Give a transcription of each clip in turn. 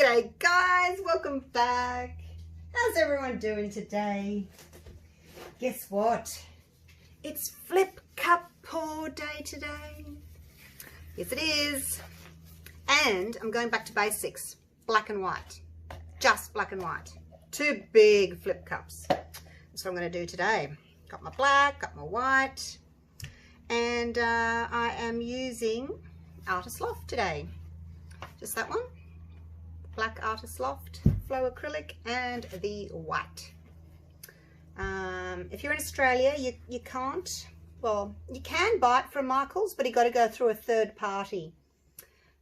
G'day guys, welcome back. How's everyone doing today? Guess what? It's flip cup pour day today. Yes it is. And I'm going back to basics. Black and white. Just black and white. 2 big flip cups. That's what I'm going to do today. Got my black, got my white. And I am using Artist Loft today. Just that one. Black Artist Loft Flow Acrylic and the white. If you're in Australia, you can't, well, you can buy it from Michael's, but you got to go through a third party.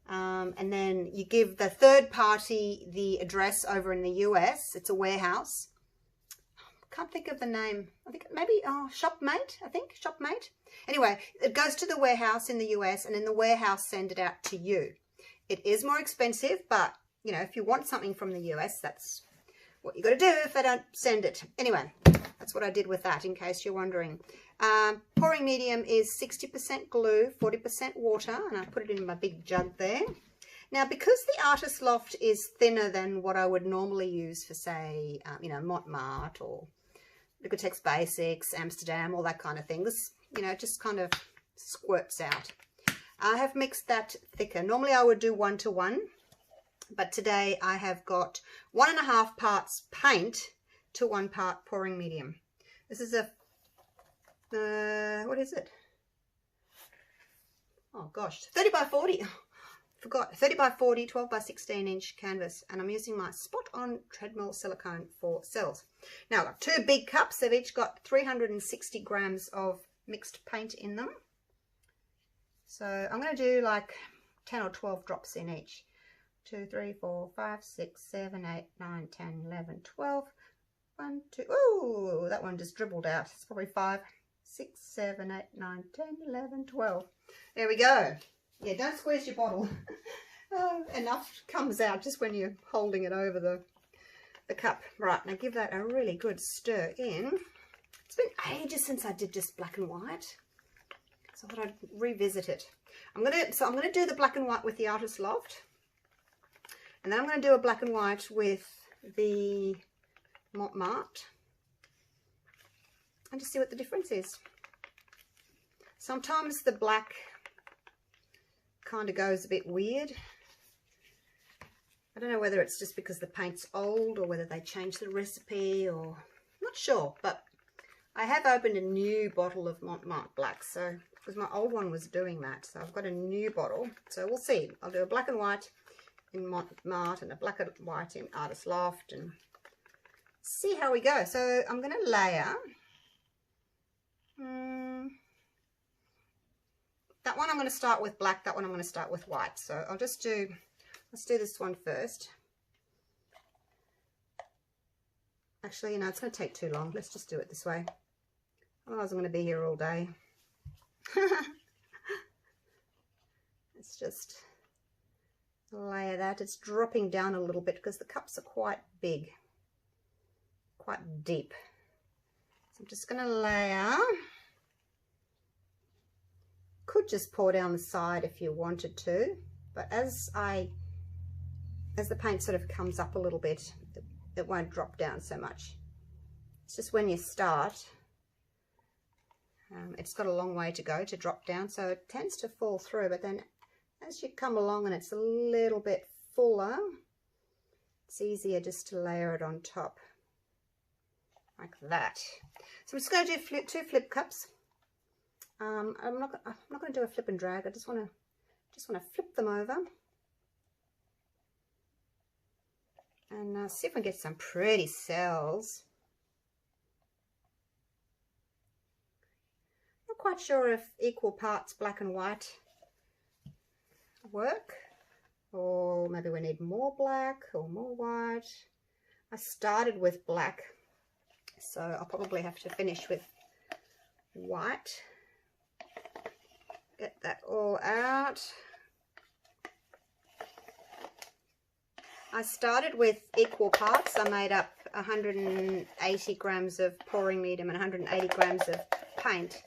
And then you give the third party the address over in the US. It's a warehouse. Can't think of the name. I think maybe Shopmate. Shopmate. Anyway, it goes to the warehouse in the US, and then the warehouse send it out to you. It is more expensive, but you know, if you want something from the US, that's what you got to do if they don't send it. Anyway, that's what I did with that, in case you're wondering. Pouring medium is 60% glue, 40% water, and I put it in my big jug there. Now, because the Artist Loft is thinner than what I would normally use for, say, you know, Monochomatic or Liquitex Basics, Amsterdam, all that kind of thing, this, you know, just kind of squirts out. I have mixed that thicker. Normally I would do 1 to 1. But today I have got 1.5 parts paint to 1 part pouring medium. This is a, what is it? Oh gosh, 30 by 40. Forgot, 30 by 40, 12 by 16 inch canvas. And I'm using my Spot On treadmill silicone for cells. Now I've got 2 big cups. They've each got 360 grams of mixed paint in them. So I'm going to do like 10 or 12 drops in each. 2, 3, 4, 5, 6, 7, 8, 9, 10, 11, 12. 1, 2. Ooh, that one just dribbled out. It's probably 5, 6, 7, 8, 9, 10, 11, 12. There we go. Yeah, don't squeeze your bottle. Enough comes out just when you're holding it over the cup. Right, now give that a really good stir in. It's been ages since I did just black and white, so I thought I'd revisit it. I'm gonna do the black and white with the Artist Loft. And then I'm going to do a black and white with the Monochomatic and just see what the difference is. Sometimes the black kind of goes a bit weird. I don't know whether it's just because the paint's old or whether they changed the recipe, or not sure. But I have opened a new bottle of Monochomatic black, so because my old one was doing that, so I've got a new bottle. So we'll see. I'll do a black and white in Monochomatic and a black and white in Artist Loft and see how we go. So I'm going to layer that one. I'm going to start with black, that one I'm going to start with white. So I'll just do, let's do this one first. Actually, you know, it's going to take too long. Let's just do it this way, otherwise I'm going to be here all day. Let's just layer that. It's dropping down a little bit because the cups are quite big, quite deep. So I'm just going to layer. Could just pour down the side if you wanted to, but as the paint sort of comes up a little bit, it won't drop down so much. It's just when you start, it's got a long way to go to drop down, so it tends to fall through, but then as you come along and it's a little bit fuller, it's easier just to layer it on top like that. So I'm just going to do 2 flip cups. I'm not going to do a flip and drag. I just want to flip them over and see if we can get some pretty cells. Not quite sure if equal parts black and white work, or maybe we need more black or more white. I started with black, so I'll probably have to finish with white. Get that all out. I started with equal parts. I made up 180 grams of pouring medium and 180 grams of paint.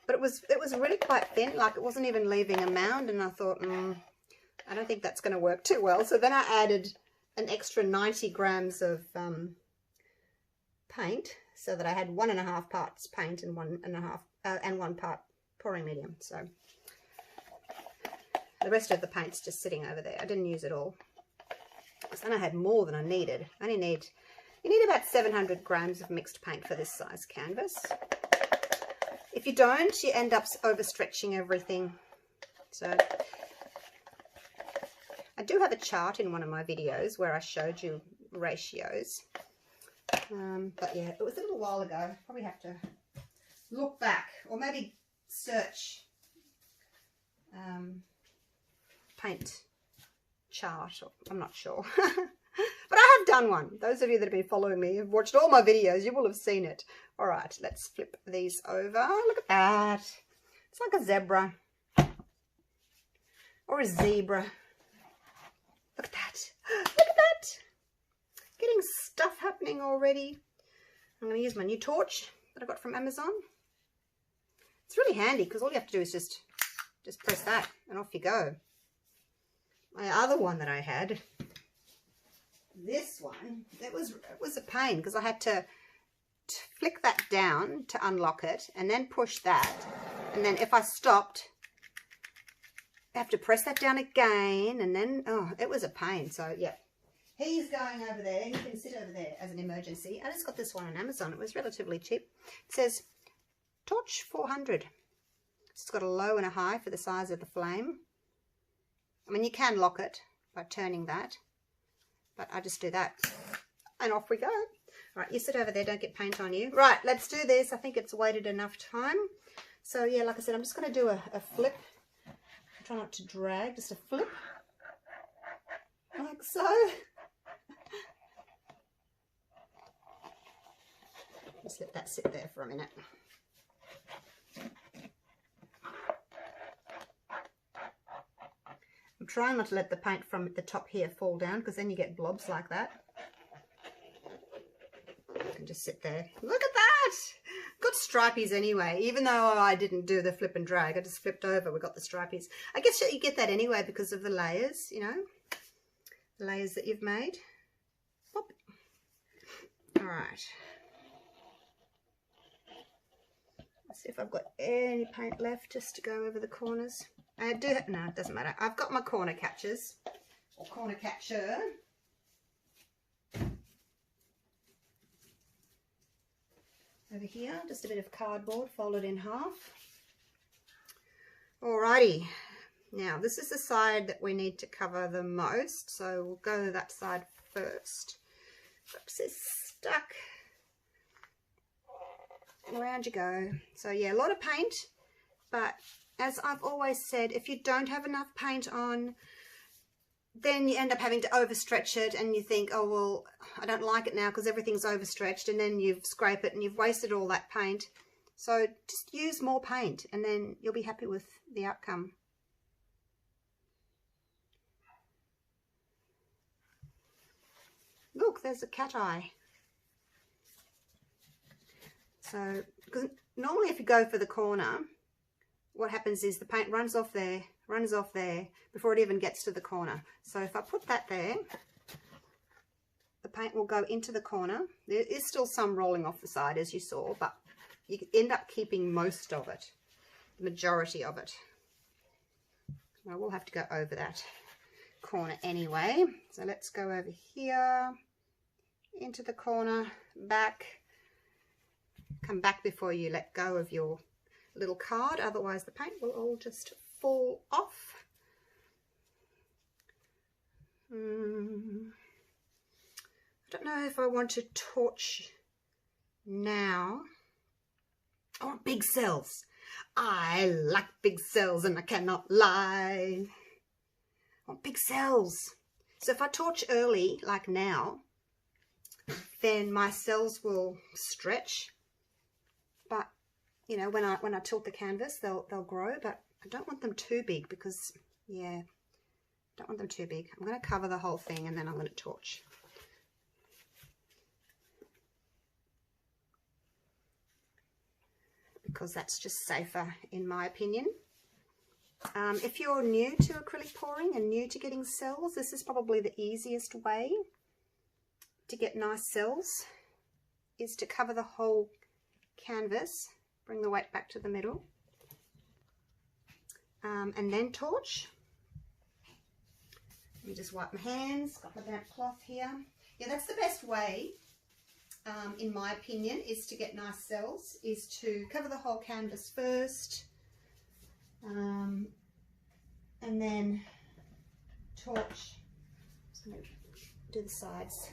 But it was really quite thin, like it wasn't even leaving a mound, and I thought, I don't think that's going to work too well. So then I added an extra 90 grams of paint, so that I had 1.5 parts paint and 1 part pouring medium. So the rest of the paint's just sitting over there. I didn't use it all. So then I had more than I needed. You need about 700 grams of mixed paint for this size canvas. If you don't, you end up overstretching everything. So I do have a chart in one of my videos where I showed you ratios. But yeah, it was a little while ago. Probably have to look back, or maybe search paint chart. I'm not sure. But I have done one. Those of you that have been following me, have watched all my videos, you will have seen it. All right, let's flip these over. Look at that. It's like a zebra. Or a zebra. Look at that. Look at that. Getting stuff happening already. I'm going to use my new torch that I got from Amazon. It's really handy because all you have to do is just press that and off you go. My other one that I had, this one, it was a pain because I had to flick that down to unlock it and then push that. And then if I stopped, I have to press that down again, and then, oh, it was a pain. So yeah, he's going over there. You can sit over there as an emergency. I just got this one on Amazon. It was relatively cheap. It says torch 400. It's got a low and a high for the size of the flame. I mean, you can lock it by turning that, but I just do that and off we go. All right, you sit over there, don't get paint on you. Right, let's do this. I think it's waited enough time. So yeah, like I said, I'm just going to do a flip. Try not to drag, just a flip, like so. Just let that sit there for a minute. I'm trying not to let the paint from the top here fall down, because then you get blobs like that. You can just sit there. Look at that! Got stripies anyway, even though I didn't do the flip and drag. I just flipped over. We got the stripies. I guess you get that anyway because of the layers, you know, the layers that you've made. Pop. All right. Let's see if I've got any paint left just to go over the corners. I do. No, it doesn't matter. I've got my corner catchers or corner catcher. Over here, just a bit of cardboard folded in half. Alrighty, now this is the side that we need to cover the most, so we'll go that side first. Oops, it's stuck. Around you go. So yeah, a lot of paint, but as I've always said, if you don't have enough paint on, then you end up having to overstretch it, and you think, oh well, I don't like it now because everything's overstretched, and then you scrape it and you've wasted all that paint. So just use more paint and then you'll be happy with the outcome. Look, there's a cat eye. So, because normally if you go for the corner, what happens is the paint runs off there before it even gets to the corner. So if I put that there, the paint will go into the corner. There is still some rolling off the side, as you saw, but you end up keeping most of it, the majority of it. I will have to go over that corner anyway. So let's go over here, into the corner, back. Come back before you let go of your little card, otherwise the paint will all just fall off. I don't know if I want to torch now. I want big cells. I like big cells and I cannot lie. I want big cells. So if I torch early, like now, then my cells will stretch. But you know, when I tilt the canvas, they'll grow, but I don't want them too big because, yeah, don't want them too big. I'm going to cover the whole thing and then I'm going to torch. Because that's just safer in my opinion. If you're new to acrylic pouring and new to getting cells, this is probably the easiest way to get nice cells, is to cover the whole canvas, bring the weight back to the middle, and then torch. Let me just wipe my hands, got my damp cloth here. Yeah, that's the best way, in my opinion, is to get nice cells, is to cover the whole canvas first, and then torch. Just going to do the sides.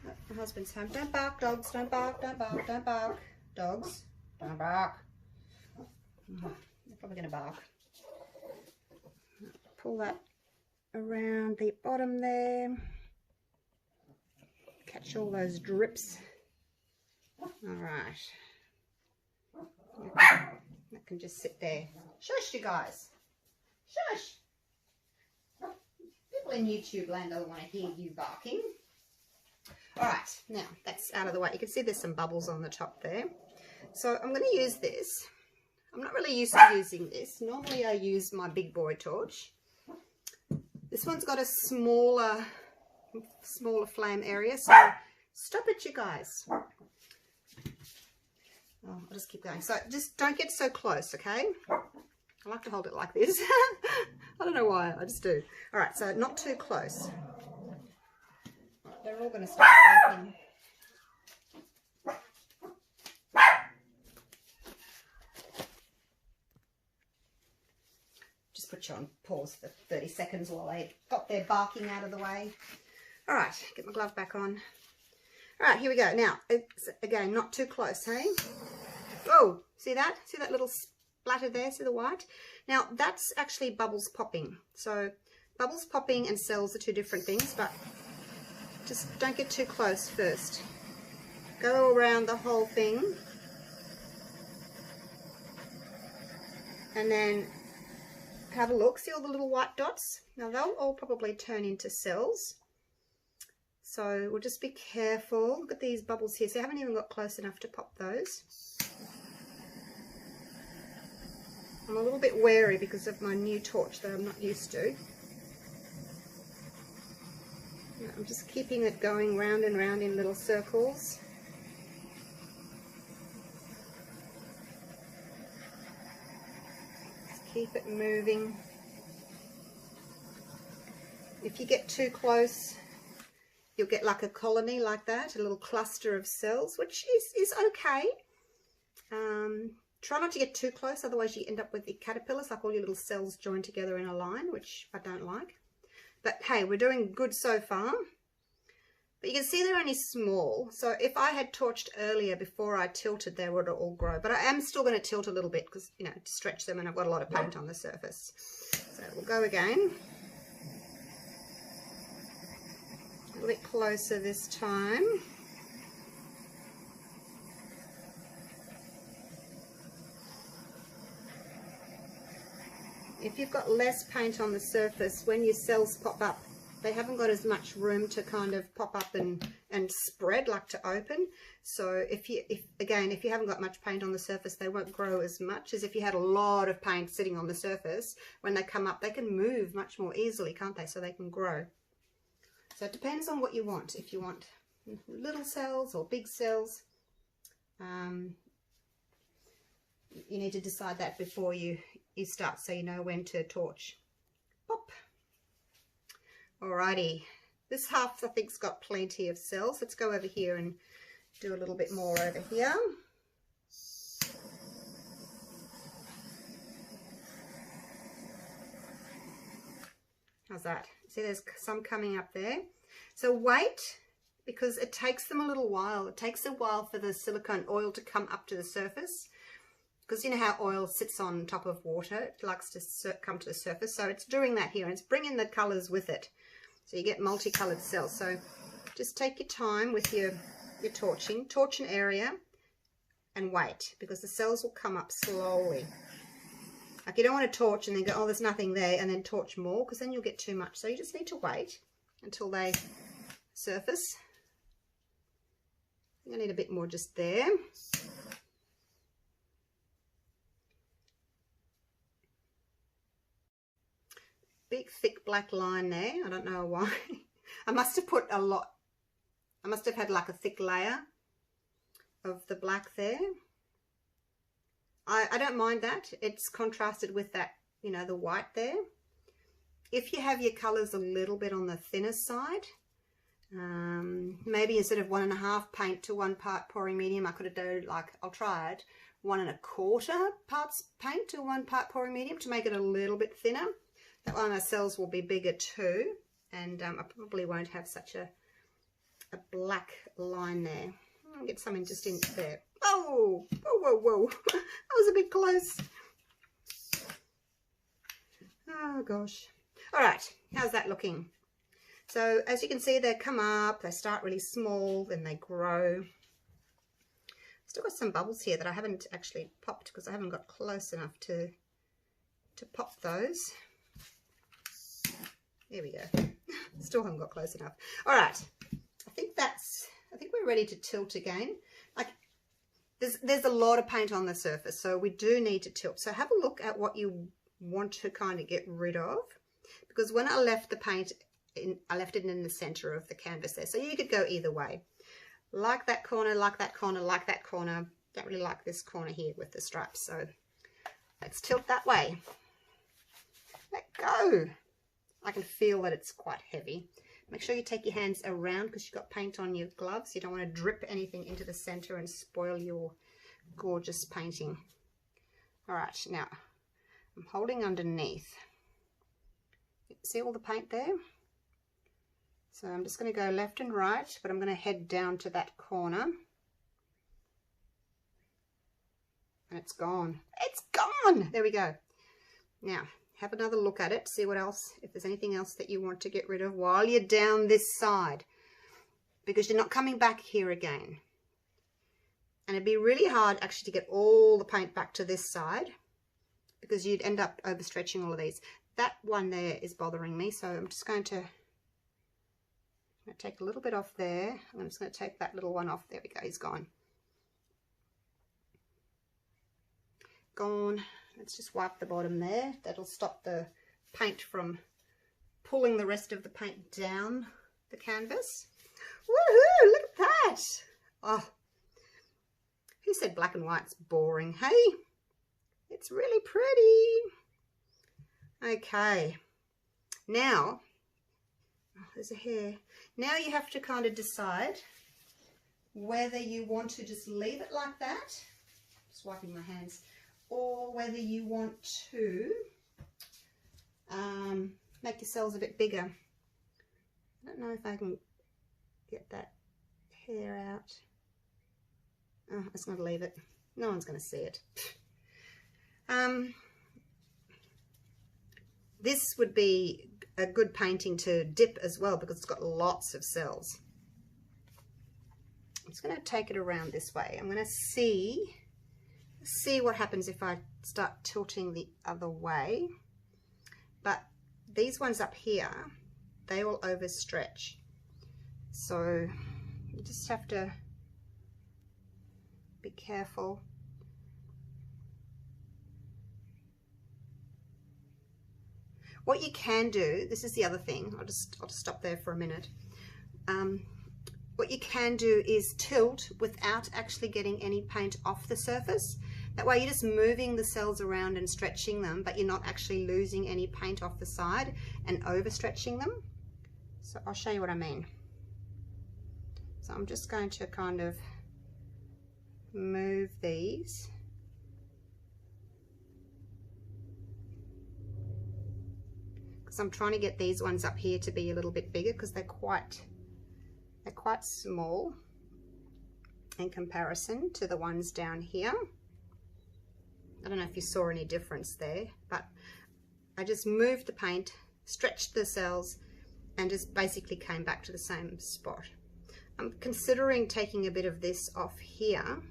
Oh, my husband's home. Don't bark, dogs. Don't bark, don't bark, don't bark. Dogs, don't bark. They're probably going to bark. Pull that around the bottom there. Catch all those drips. All right. That can just sit there. Shush, you guys. Shush. People in YouTube land don't want to hear you barking. All right, now that's out of the way. You can see there's some bubbles on the top there. So I'm going to use this. I'm not really used to using this. Normally I use my big boy torch. This one's got a smaller flame area, so stop it, you guys. Oh, I'll just keep going. So just don't get so close, okay? I like to hold it like this. I don't know why, I just do. All right, so not too close. They're all going to start working. Just put you on pause for 30 seconds while they got their barking out of the way. All right, get my glove back on. All right, here we go. Now, it's, again, not too close, hey? Oh, see that? See that little splatter there? See the white? Now, that's actually bubbles popping. So, bubbles popping and cells are two different things, but just don't get too close first. Go around the whole thing. And then have a look. See all the little white dots? Now, they'll all probably turn into cells. So we'll just be careful. Look at these bubbles here. So I haven't even got close enough to pop those. I'm a little bit wary because of my new torch that I'm not used to. I'm just keeping it going round and round in little circles. Just keep it moving. If you get too close, you'll get like a colony like that, a little cluster of cells, which is okay. Try not to get too close, otherwise you end up with the caterpillars, like all your little cells joined together in a line, which I don't like. But hey, we're doing good so far. But you can see they're only small. So if I had torched earlier before I tilted, they would all grow. But I am still going to tilt a little bit because, you know, to stretch them, and I've got a lot of paint on the surface. So we'll go again. A little bit closer this time. If you've got less paint on the surface, when your cells pop up, they haven't got as much room to kind of pop up and spread, like to open. So if you haven't got much paint on the surface, they won't grow as much as if you had a lot of paint sitting on the surface. When they come up, they can move much more easily, can't they? So they can grow. So it depends on what you want. If you want little cells or big cells, you need to decide that before you start, so you know when to torch. Pop. Alrighty, this half I think's got plenty of cells. Let's go over here and do a little bit more over here. How's that? See, there's some coming up there. So wait, because it takes them a little while. It takes a while for the silicone oil to come up to the surface. Because you know how oil sits on top of water, it likes to come to the surface. So it's doing that here, and it's bringing the colours with it. So you get multicoloured cells. So just take your time with your torching. Torch an area and wait, because the cells will come up slowly. Like, you don't want to torch and then go, oh, there's nothing there, and then torch more, because then you'll get too much. So you just need to wait until they surface. I need a bit more just there. big thick black line there. I don't know why. I must have put a lot, I must have had like a thick layer of the black there. I don't mind that. It's contrasted with that, you know, the white there. If you have your colors a little bit on the thinner side, maybe instead of 1.5 paint to 1 part pouring medium, I could have done like, I'll try it, 1.25 parts paint to 1 part pouring medium to make it a little bit thinner. That way my cells will be bigger too, and I probably won't have such a black line there. I'll get something just in there. Oh, whoa, whoa, whoa. That was a bit close. Oh gosh. All right, how's that looking? So as you can see, they come up, they start really small, then they grow. Still got some bubbles here that I haven't actually popped because I haven't got close enough to pop those. There we go. Still haven't got close enough. All right, I think we're ready to tilt again. Like there's a lot of paint on the surface, so we do need to tilt. So have a look at what you want to kind of get rid of, because when I left the paint in, I left it in the center of the canvas there, so you could go either way. Like that corner, like that corner, like that corner. Don't really like this corner here with the stripes, so let's tilt that way. Let go. I can feel that it's quite heavy. Make sure you take your hands around because you've got paint on your gloves. You don't want to drip anything into the center and spoil your gorgeous painting. All right, now I'm holding underneath. See all the paint there? So I'm just going to go left and right, but I'm going to head down to that corner. And it's gone. It's gone! There we go. Now, have another look at it, see what else, if there's anything else that you want to get rid of while you're down this side, because you're not coming back here again. And it'd be really hard actually to get all the paint back to this side, because you'd end up overstretching all of these. That one there is bothering me, so I'm just going to take a little bit off there. I'm just going to take that little one off. There we go, he's gone. Gone. Let's just wipe the bottom there. That'll stop the paint from pulling the rest of the paint down the canvas. Woohoo! Look at that! Oh, who said black and white's boring? Hey, it's really pretty. Okay, now, oh, there's a hair. Now you have to kind of decide whether you want to just leave it like that. Just wiping my hands. Or whether you want to make your cells a bit bigger. I don't know if I can get that hair out. Oh, I'm just going to leave it. No one's going to see it. This would be a good painting to dip as well because it's got lots of cells. I'm just going to take it around this way. I'm going to see what happens if I start tilting the other way. But these ones up here, they will overstretch. So you just have to be careful. What you can do, this is the other thing, I'll just stop there for a minute. What you can do is tilt without actually getting any paint off the surface. That way you're just moving the cells around and stretching them, but you're not actually losing any paint off the side and overstretching them. So I'll show you what I mean. So I'm just going to kind of move these. Because I'm trying to get these ones up here to be a little bit bigger because they're quite small in comparison to the ones down here. I don't know if you saw any difference there, but I just moved the paint, stretched the cells, and just basically came back to the same spot. I'm considering taking a bit of this off here,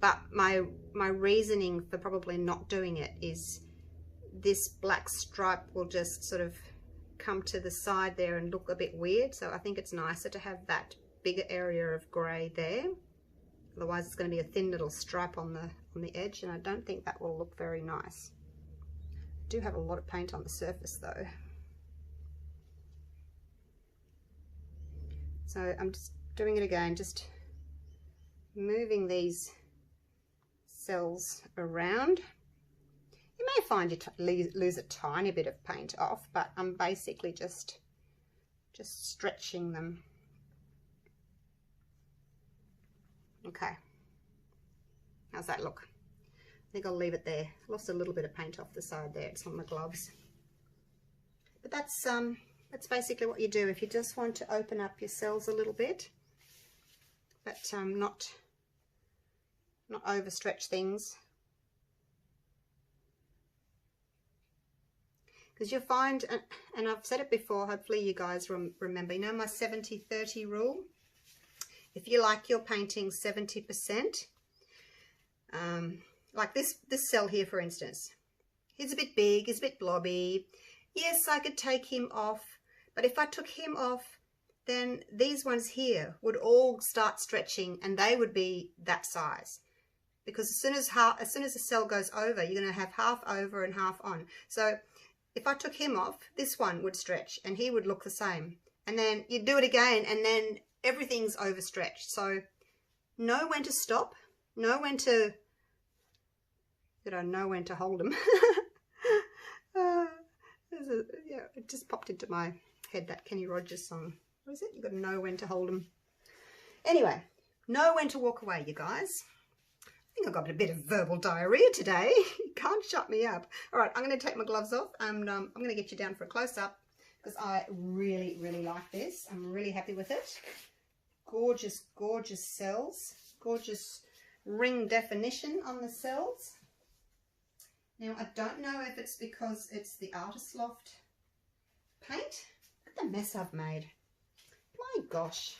but my reasoning for probably not doing it is this black stripe will just sort of come to the side there and look a bit weird. So I think it's nicer to have that bigger area of grey there. Otherwise it's going to be a thin little stripe on the edge, and I don't think that will look very nice. do have a lot of paint on the surface though. So I'm just doing it again, just moving these cells around. You may find you lose a tiny bit of paint off, but I'm basically just stretching them. Okay, how's that look? I think I'll leave it there. Lost a little bit of paint off the side there, it's on the gloves. But that's basically what you do if you just want to open up your cells a little bit, but not overstretch things. Because you'll find, and I've said it before, hopefully you guys remember, you know my 70-30 rule? If you like your painting 70%, like this cell here, for instance, he's a bit big, he's a bit blobby. Yes, I could take him off, but if I took him off, then these ones here would all start stretching and they would be that size. Because as soon as the cell goes over, you're going to have half over and half on. So if I took him off, this one would stretch and he would look the same. And then you do it again and then everything's overstretched. So know when to stop, know when to, know when to hold them. Yeah, it just popped into my head, that Kenny Rogers song. What is it? You've got to know when to hold them. Anyway, know when to walk away, you guys. I think I've got a bit of verbal diarrhea today. You can't shut me up. All right, I'm going to take my gloves off and I'm going to get you down for a close-up because I really, really like this. I'm really happy with it. Gorgeous, gorgeous cells. Gorgeous ring definition on the cells. Now, I don't know if it's because it's the Artist Loft paint. Look at the mess I've made. My gosh,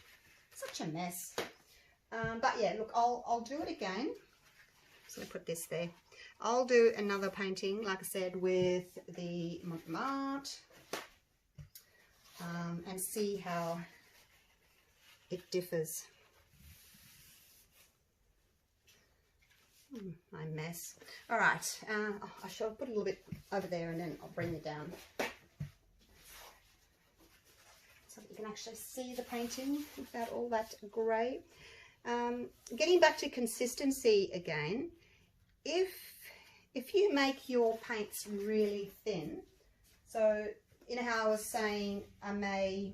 such a mess. But yeah, look, I'll do it again. I'm just going to put this there. I'll do another painting, like I said, with the Monochomatic and see how it differs. My mess. All right, I shall put a little bit over there and then I'll bring it down so that you can actually see the painting without all that grey. Getting back to consistency again, if you make your paints really thin, so you know how I was saying I may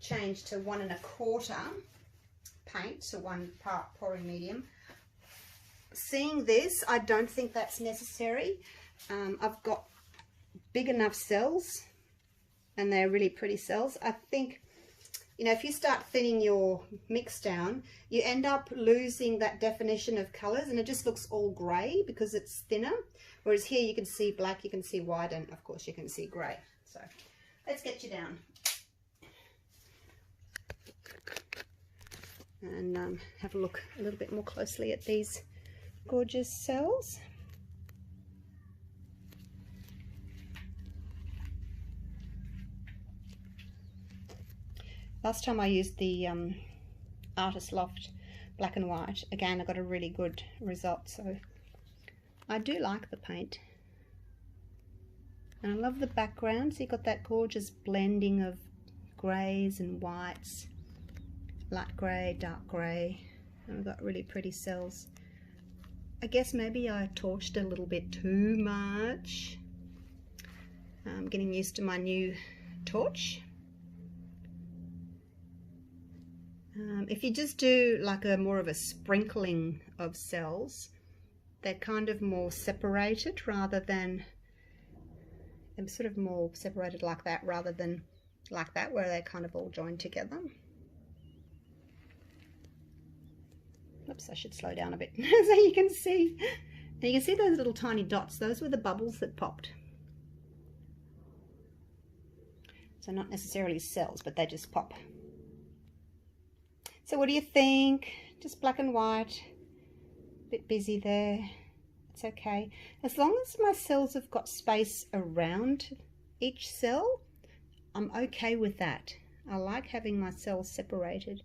change to 1 1/4 paint, so 1 part pouring medium. Seeing this, I don't think that's necessary. I've got big enough cells and they're really pretty cells. I think, you know, if you start thinning your mix down, you end up losing that definition of colours and it just looks all grey because it's thinner. Whereas here you can see black, you can see white, and of course you can see grey. So let's get you down. And have a look a little bit more closely at these gorgeous cells. Last time I used the Artist Loft black and white, again I got a really good result, so I do like the paint. And I love the background, so you've got that gorgeous blending of greys and whites, light grey, dark grey, and we've got really pretty cells. I guess maybe I torched a little bit too much. I'm getting used to my new torch. If you just do like more of a sprinkling of cells, they're kind of more separated rather than, they're sort of more separated like that rather than like that where they're kind of all joined together. Oops, I should slow down a bit so you can see. Now you can see those little tiny dots. Those were the bubbles that popped. So not necessarily cells, but they just pop. So what do you think? Just black and white. A bit busy there. It's okay. As long as my cells have got space around each cell, I'm okay with that. I like having my cells separated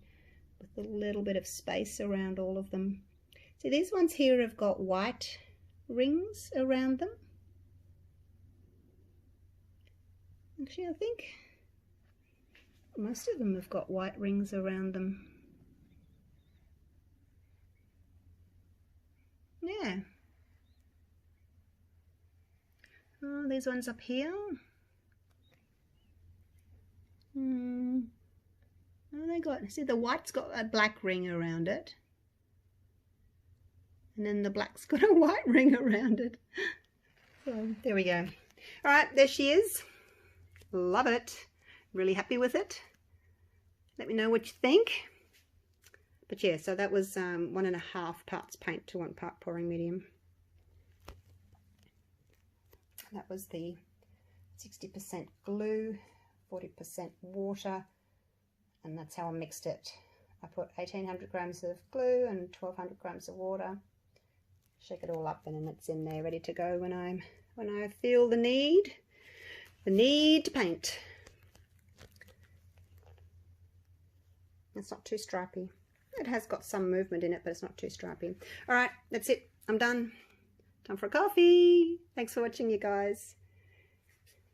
with a little bit of space around all of them. See, these ones here have got white rings around them. Actually, I think most of them have got white rings around them. Yeah. Oh, these ones up here. Oh, they got, see, the white's got a black ring around it. And then the black's got a white ring around it. So there we go. All right, there she is. Love it. Really happy with it. Let me know what you think. But yeah, so that was 1.5 parts paint to 1 part pouring medium. That was the 60% glue, 40% water, and that's how I mixed it. I put 1800 grams of glue and 1200 grams of water. Shake it all up, and then it's in there ready to go when I feel the need to paint. It's not too stripy. It has got some movement in it, but it's not too stripy. All right, that's it. I'm done. Time for a coffee. Thanks for watching, you guys.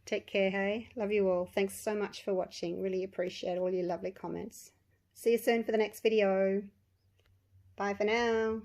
Take care, hey? Love you all. Thanks so much for watching. Really appreciate all your lovely comments. See you soon for the next video. Bye for now.